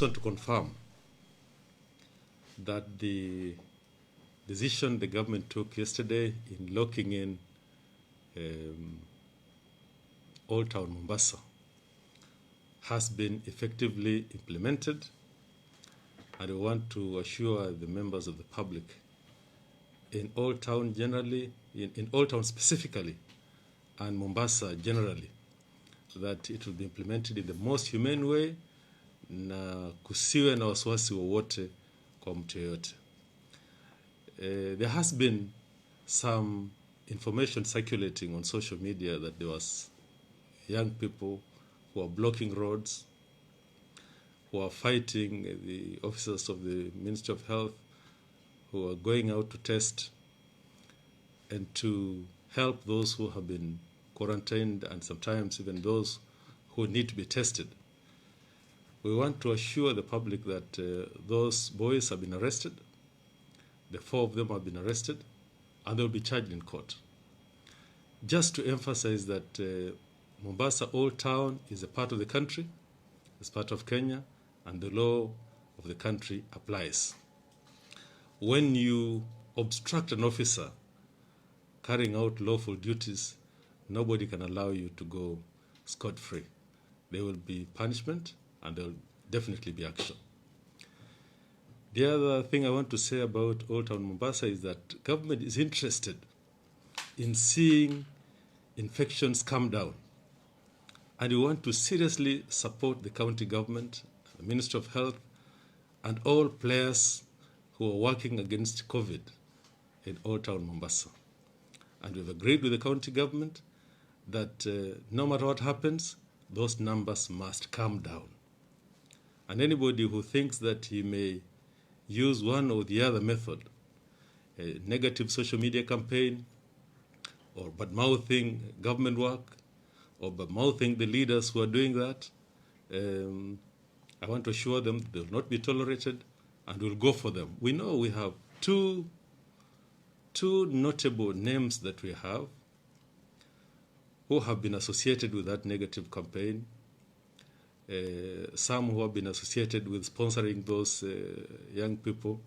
want to confirm that the decision the government took yesterday in locking in Old Town Mombasa has been effectively implemented, and I want to assure the members of the public in Old Town generally, in Old Town specifically, and Mombasa generally, that it will be implemented in the most humane way na kusiwe na wasiwasi wowote kwa mtu yoyote. There has been some information circulating on social media that there was young people who are blocking roads, who are fighting the officers of the Ministry of Health, who are going out to test and to help those who have been quarantined and sometimes even those who need to be tested. We want to assure the public that those boys have been arrested. The 4 of them have been arrested and they will be charged in court. Just to emphasize that Mombasa Old Town is a part of the country, it's part of Kenya, and the law of the country applies. When you obstruct an officer carrying out lawful duties, nobody can allow you to go scot-free. There will be punishment and there will definitely be action. The other thing I want to say about Old Town Mombasa is that government is interested in seeing infections come down. And we want to seriously support the county government, the Ministry of Health, and all players who are working against COVID in Old Town Mombasa. And we've agreed with the county government that no matter what happens, those numbers must come down. And anybody who thinks that he may use one or the other method, a negative social media campaign, or bad-mouthing government work, or bad-mouthing the leaders who are doing that, I want to assure them they will not be tolerated and we'll go for them. We know we have two notable names that we have who have been associated with that negative campaign, some who have been associated with sponsoring those young people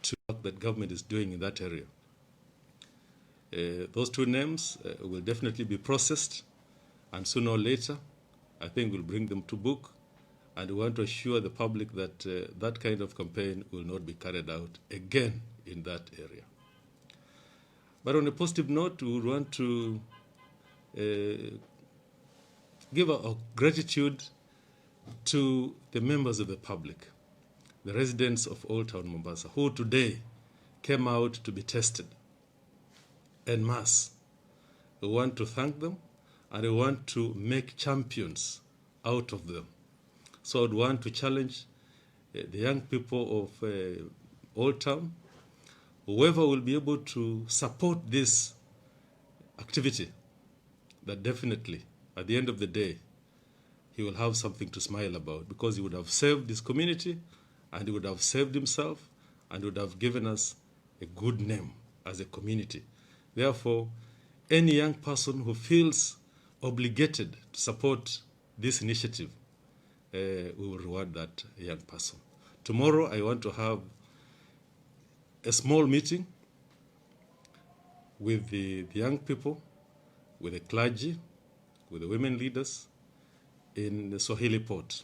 to work that government is doing in that area. Those 2 names will definitely be processed, and sooner or later, I think we'll bring them to book, and we want to assure the public that that kind of campaign will not be carried out again in that area. But on a positive note, we want to give our gratitude to the members of the public, the residents of Old Town Mombasa, who today came out to be tested en masse. We want to thank them, and we want to make champions out of them. So I would want to challenge the young people of Old Town, whoever will be able to support this activity, that definitely, at the end of the day, he will have something to smile about, because he would have saved this community, and he would have saved himself, and would have given us a good name as a community. Therefore, any young person who feels obligated to support this initiative, we will reward that young person. Tomorrow, I want to have a small meeting with the young people, with the clergy, with the women leaders in the Swahili Port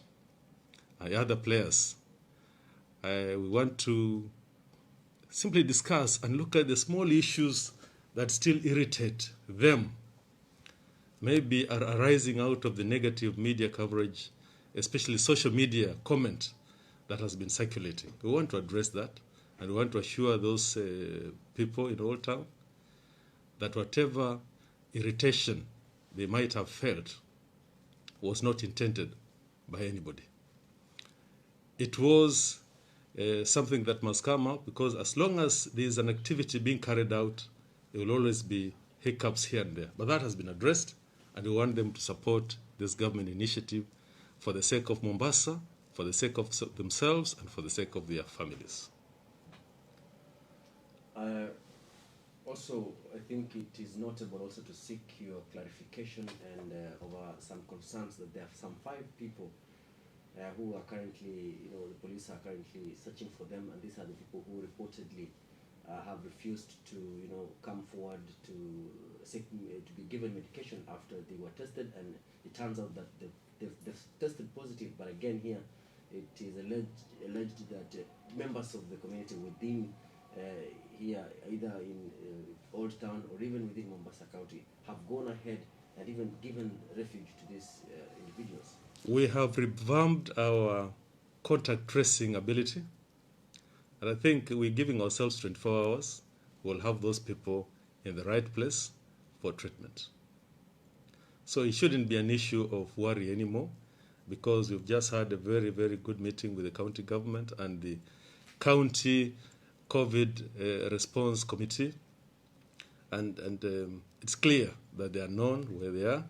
and other players. We want to simply discuss and look at the small issues that still irritate them, maybe are arising out of the negative media coverage, especially social media comment that has been circulating. We want to address that, and we want to assure those people in Old Town that whatever irritation they might have felt was not intended by anybody. It was something that must come up, because as long as there is an activity being carried out, there will always be hiccups here and there. But that has been addressed, and we want them to support this government initiative for the sake of Mombasa, for the sake of themselves, and for the sake of their families. Also, I think it is notable also to seek your clarification and over some concerns that there are some 5 people who are currently, the police are currently searching for them, and these are the people who reportedly have refused to, come forward to seek to be given medication after they were tested, and it turns out that they've tested positive. But again, here it is alleged that members of the community within here, either in Old Town or even within Mombasa County, have gone ahead and even given refuge to these individuals. We have revamped our contact tracing ability, and I think we're giving ourselves 24 hours. We'll have those people in the right place for treatment. So it shouldn't be an issue of worry anymore, because we've just had a very, very good meeting with the county government and the county COVID response committee, and it's clear that they are known where they are,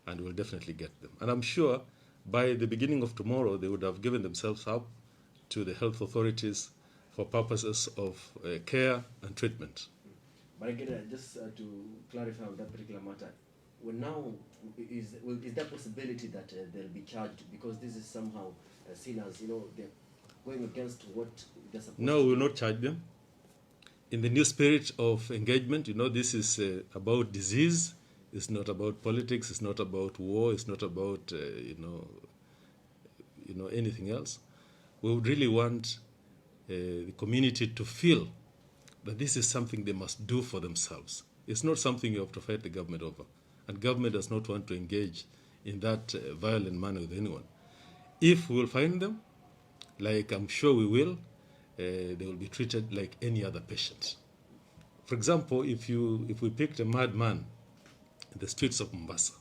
and we'll definitely get them. And I'm sure by the beginning of tomorrow, they would have given themselves up to the health authorities for purposes of care and treatment. But again, just to clarify on that particular matter, is there a possibility that they'll be charged, because this is somehow seen as, they're going against what they're supposed to do? No, we will not charge them. In the new spirit of engagement, this is about disease. It's not about politics. It's not about war. It's not about anything else. We would really want the community to feel that this is something they must do for themselves. It's not something you have to fight the government over, and government does not want to engage in that violent manner with anyone. If we will find them, like I'm sure we will, they will be treated like any other patient. For example, if we picked a madman in the streets of Mombasa,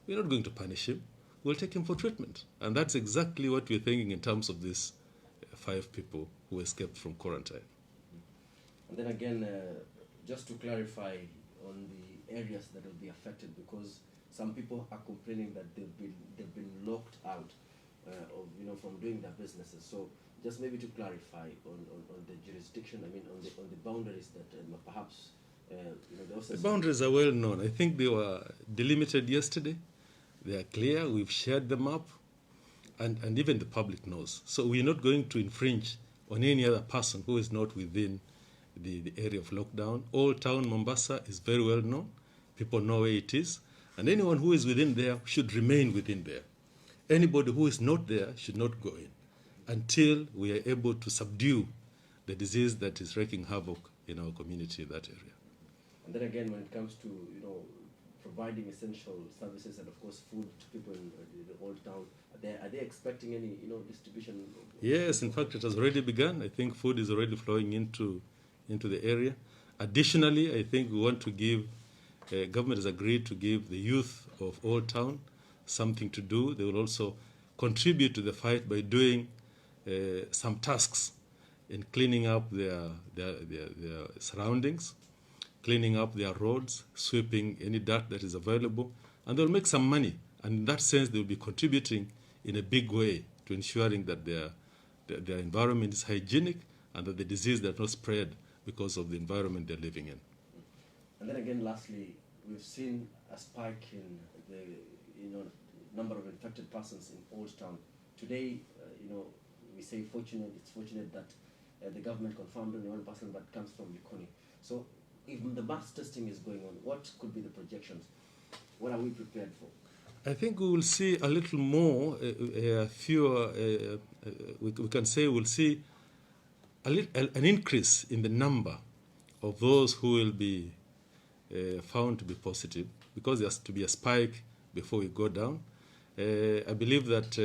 we're not going to punish him. We'll take him for treatment. And that's exactly what we're thinking in terms of these 5 people who escaped from quarantine. And then again, just to clarify on the areas that will be affected, because some people are complaining that they've been locked out from doing their businesses. So just maybe to clarify on the jurisdiction, on the boundaries that perhaps the boundaries are well known. I think they were delimited yesterday. They are clear. We've shared them up, and even the public knows. So we're not going to infringe on any other person who is not within the area of lockdown. Old Town Mombasa is very well known. People know where it is, and anyone who is within there should remain within there. Anybody who is not there should not go in until we are able to subdue the disease that is wreaking havoc in our community in that area. And then again, when it comes to providing essential services and of course food to people in the Old Town, are they expecting any distribution? Yes, in fact, it has already begun. I think food is already flowing into the area. Additionally, I think we want to give, government has agreed to give the youth of Old Town something to do. They will also contribute to the fight by doing some tasks in cleaning up their surroundings, cleaning up their roads, sweeping any dirt that is available, and they'll make some money. And in that sense, they'll be contributing in a big way to ensuring that their environment is hygienic and that the disease does not spread because of the environment they're living in. And then again, lastly, we've seen a spike in the number of infected persons in Old Town. Today, we say it's fortunate that the government confirmed only one person that comes from Likoni. So if the mass testing is going on, what could be the projections? What are we prepared for? I think we will see a little more, fewer, we can say we'll see an increase in the number of those who will be found to be positive, because there has to be a spike before we go down. I believe that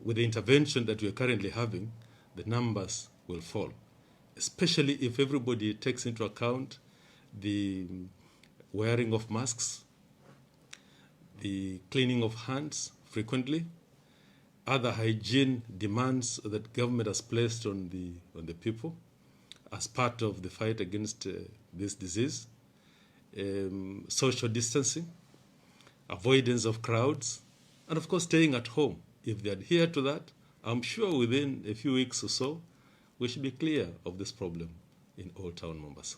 with the intervention that we are currently having, the numbers will fall, especially if everybody takes into account the wearing of masks, the cleaning of hands frequently, other hygiene demands that government has placed on the people as part of the fight against this disease, social distancing, avoidance of crowds, and of course staying at home. If they adhere to that, I'm sure within a few weeks or so, we should be clear of this problem in Old Town Mombasa.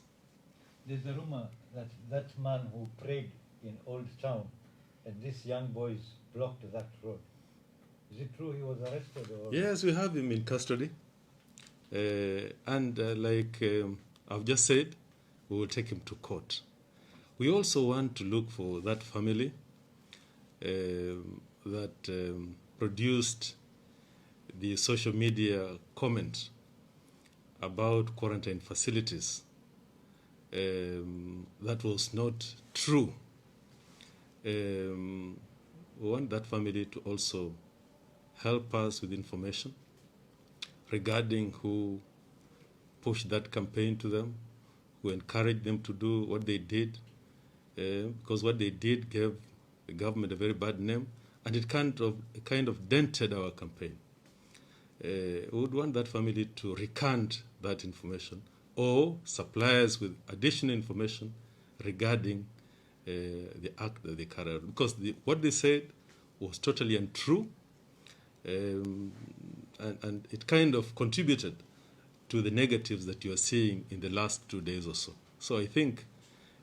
There's a rumor that that man who prayed in Old Town and these young boys blocked that road. Is it true he was arrested? Or Yes, we have him in custody. And like I've just said, we will take him to court. We also want to look for that family that produced the social media comment about quarantine facilities. That was not true. We want that family to also help us with information regarding who pushed that campaign to them, who encouraged them to do what they did, because what they did gave the government a very bad name, and it kind of dented our campaign. We would want that family to recant that information or supply us with additional information regarding the act that they carried out, because what they said was totally untrue, and it kind of contributed to the negatives that you are seeing in the last 2 days or so. So I think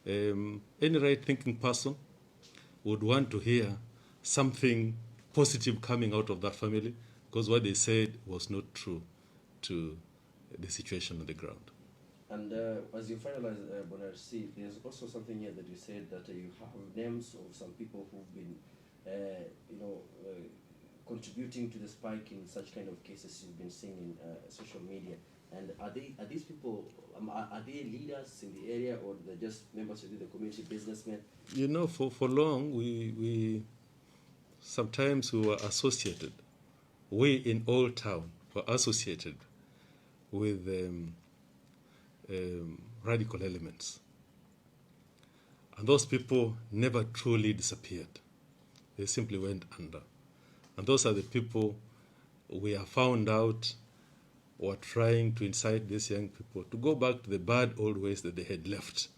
any right-thinking person would want to hear something positive coming out of that family, because what they said was not true to the situation on the ground. And as you finalize, Bonarsi, there's also something here that you said that you have names of some people who've been, contributing to the spike in such kind of cases you've been seeing in social media. And are these people, are they leaders in the area, or they're just members of the community, businessmen? You know, for long, we sometimes we were associated. We in Old Town were associated with radical elements. And those people never truly disappeared. They simply went under. And those are the people we have found out were trying to incite these young people to go back to the bad old ways that they had left.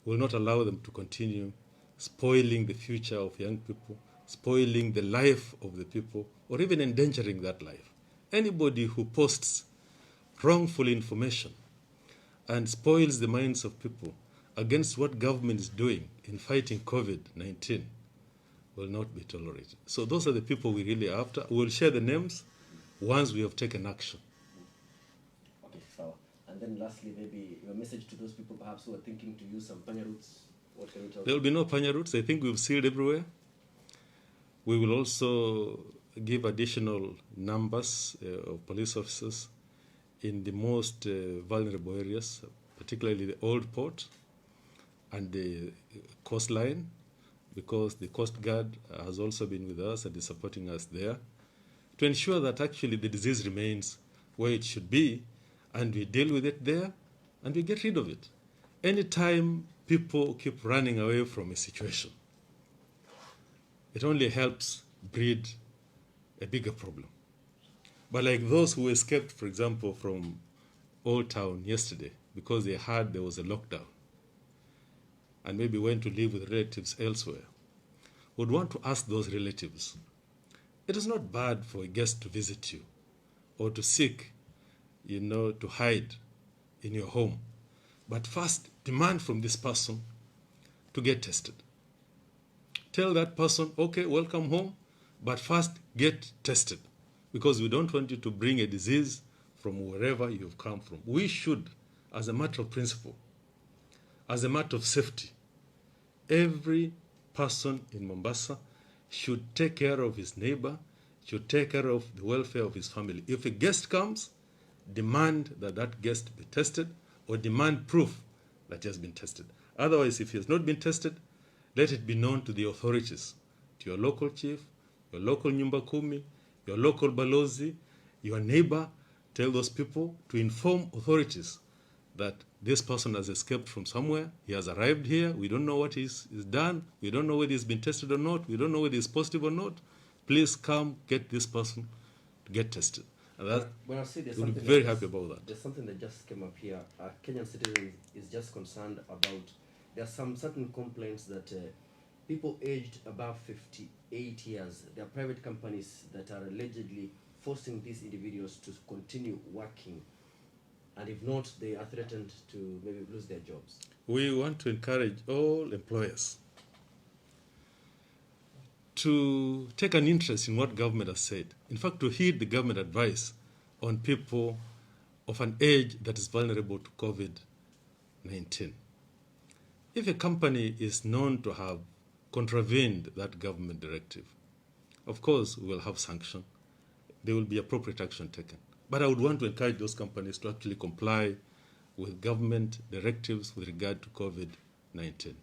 We will not allow them to continue spoiling the future of young people, spoiling the life of the people, or even endangering that life. Anybody who posts wrongful information and spoils the minds of people against what government is doing in fighting COVID-19 will not be tolerated. So those are the people we really are after. We will share the names once we have taken action. Okay, so, and then lastly, maybe your message to those people perhaps who are thinking to use some panya routes. What can you tell them? There will be no panya routes. I think we've sealed everywhere. We will also give additional numbers of police officers in the most vulnerable areas, particularly the old port and the coastline, because the Coast Guard has also been with us and is supporting us there to ensure that actually the disease remains where it should be, and we deal with it there and we get rid of it. Anytime people keep running away from a situation, it only helps breed a bigger problem. But like those who escaped, for example, from Old Town yesterday because they heard there was a lockdown and maybe went to live with relatives elsewhere, would want to ask those relatives, it is not bad for a guest to visit you or to seek, to hide in your home. But first, demand from this person to get tested. Tell that person, okay, welcome home, but first get tested, because we don't want you to bring a disease from wherever you've come from. We should, as a matter of principle, as a matter of safety, every person in Mombasa should take care of his neighbor, should take care of the welfare of his family. If a guest comes, demand that that guest be tested, or demand proof that he has been tested. Otherwise, if he has not been tested, let it be known to the authorities, to your local chief, your local nyumba kumi, your local balozi, your neighbor. Tell those people to inform authorities that this person has escaped from somewhere, he has arrived here, we don't know what he's done, we don't know whether he's been tested or not, we don't know whether he's positive or not. Please come get this person to get tested. And that, when I see there's we'll be something very that happy about that. There's something that just came up here. A Kenyan citizen is just concerned about, there are some certain complaints that people aged above 58 years, there are private companies that are allegedly forcing these individuals to continue working, and if not, they are threatened to maybe lose their jobs. We want to encourage all employers to take an interest in what government has said. In fact, to heed the government advice on people of an age that is vulnerable to COVID-19. If a company is known to have contravened that government directive, of course, we will have sanction. There will be appropriate action taken. But I would want to encourage those companies to actually comply with government directives with regard to COVID-19.